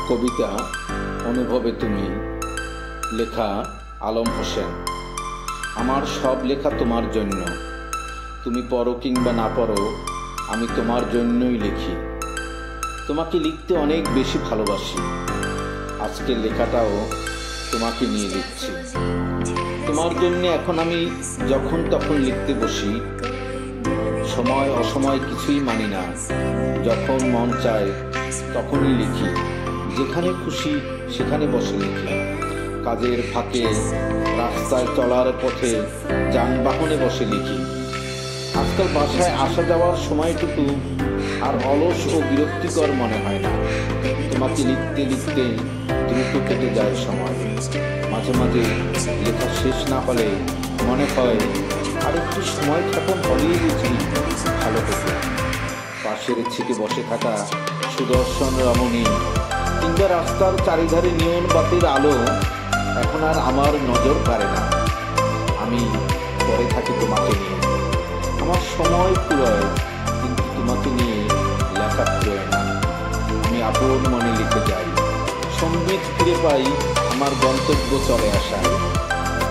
কবিতা অনুভবে তুমি, লেখা আলম হোসেন। আমার সব লেখা তোমার জন্য, তুমি পড়ো কিংবা না পড়ো, আমি তোমার জন্যই লিখি। তোমাকে লিখতে অনেক বেশি ভালোবাসি। আজকের লেখাটাও তোমাকে নিয়ে লিখছি। তোমার জন্য এখন আমি যখন তখন লিখতে বসি। সময় অসময় কিছুই মানি না, যখন মন চায় তখনই লিখি। যেখানে খুশি সেখানে বসে লিখি। কাজের ফাঁকে, রাস্তায় চলার পথে, যানবাহনে বসে লিখি। আজকাল বাসায় আসা যাওয়ার সময়টুকু আর অলস ও বিরক্তিকর মনে হয় না। তোমাকে লিখতে লিখতে দ্রুত কেটে যায় সময়। মাঝে মাঝে লেখা শেষ না হলে মনে হয় আর একটু সময় থাকুন হলেই বুঝি ভালো হতো। পাশের ছিটে বসে থাকা সুদর্শন রমণী কিংবা রাস্তার চারিধারে নিয়ন বাতির আলো এখন আর আমার নজর কাড়ে না। আমি পরে থাকি তোমাকে নিয়ে। আমার সময় ফুরোয়, কিন্তু তোমাকে নিয়ে লেখা ফুরোয় না। আমি আপন মনে লিখে যাই। সঙ্গীত ফিরে পাই আমার গন্তব্য চলে আসায়।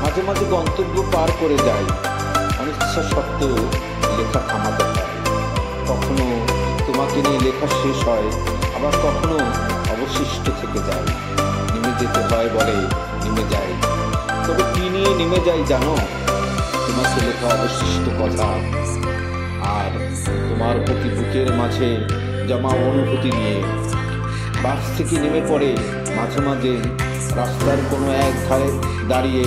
মাঝে মাঝে গন্তব্য পার করে যাই, অনিচ্ছা সত্ত্বেও লেখা থামাতে হয়। কখনো তোমাকে নিয়ে লেখা শেষ হয়, আবার কখনো অবশিষ্ট থেকে যায়। নেমে যেতে হয় বলে নেমে যাই। তবে কি নিয়ে নেমে যাই জানো? তোমাকে লেখা অবশিষ্ট কথা আর তোমার প্রতি বুকের মাঝে জমা অনুভূতি নিয়ে। বাস থেকে নেমে পড়ে মাঝে মাঝে রাস্তার কোনো এক ধারে দাঁড়িয়ে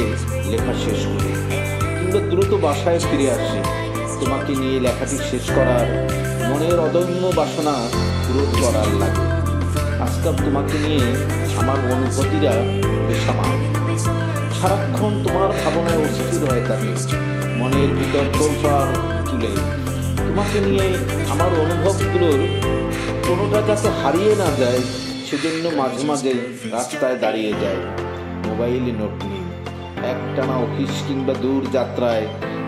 লেখা শেষ করি, কিংবা দ্রুত বাসায় ফিরে আসি। তোমাকে নিয়ে লেখাটি শেষ করার মনের অদম্য বাসনা পূরণ করার লাগে। আজকাল তোমাকে নিয়ে আমার অনুভূতিরা বেসামাল। সারাক্ষণ তোমার ভাবনায় অস্থির হয়ে থাকে। মনের ভিতর তোলপাড় তুলে তোমাকে নিয়ে আমার অনুভবগুলোর কোনোটা যাতে হারিয়ে না যায়, সেজন্য মাঝে মাঝে রাস্তায় দাঁড়িয়ে যায়। মোবাইলে নোট নিই। একটানা অফিস কিংবা দূর যাত্রায়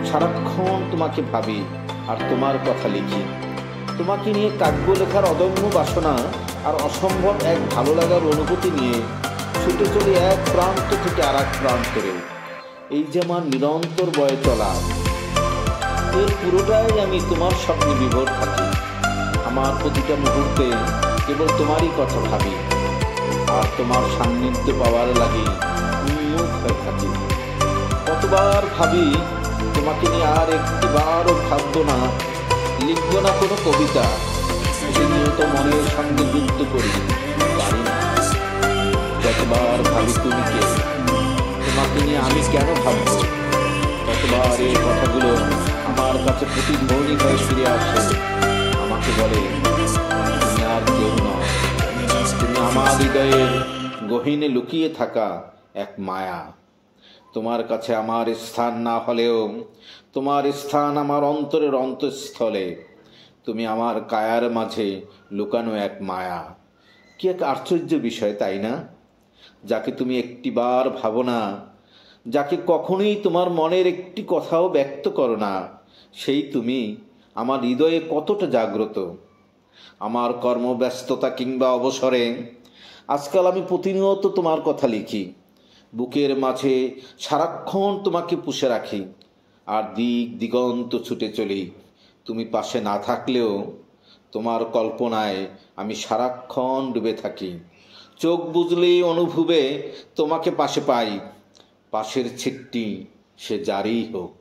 সারাক্ষণ তোমাকে ভাবি আর তোমার কথা লিখি। তোমাকে নিয়ে কাব্য লেখার অদম্য বাসনা আর অসম্ভব এক ভালো লাগার অনুভূতি নিয়ে ছুটে চলে এক প্রান্ত থেকে আর এক প্রান্তরে। এই যে আমার নিরন্তর বয়ে চলা, এর পুরোটাই আমি তোমার স্বপ্নে বিভোর থাকি। আমার প্রতিটা মুহূর্তে কেবল তোমারই কথা ভাবি আর তোমার সান্নিধ্য পাওয়ার লাগে উন্মুখ হয়ে থাকি। কতবার ভাবি তোমাকে নিয়ে আর একটিবারও ভাববো না, লিখবো না কোনো কবিতা। প্রতিনিয়ত মনের সঙ্গে যুদ্ধ করি, পারি না। যতবার ভাবি তুমি কে, তোমাকে নিয়ে আমি কেন ভাববো, ততবার এই কথাগুলো আমার কাছে প্রতিধ্বনি হয়ে ফিরে আসে। আমাকে বলে তুমি আর কেউ নও, তুমি আমার হৃদয়ের গহীনে লুকিয়ে থাকা এক মায়া। তোমার কাছে আমার স্থান না হলেও তোমার স্থান আমার অন্তরের অন্তঃস্থলে। তুমি আমার কায়ার মাঝে লুকানো এক মায়া। কি এক আশ্চর্য বিষয়, তাই না? যাকে তুমি একটিবার ভাবো না, যাকে কখনোই তোমার মনের একটি কথাও ব্যক্ত করো না, সেই তুমি আমার হৃদয়ে কতটা জাগ্রত। আমার কর্মব্যস্ততা কিংবা অবসরে আজকাল আমি প্রতিনিয়ত তোমার কথা লিখি। বুকের মাঝে সারাক্ষণ তোমাকে পুষে রাখি আর দিক দিগন্ত ছুটে চলি। তুমি পাশে না থাকলেও তোমার কল্পনায় আমি সারাক্ষণ ডুবে থাকি। চোখ বুজলেই অনুভবে তোমাকে পাশে পাই। পাশের ছিটটি সে যারই হোক।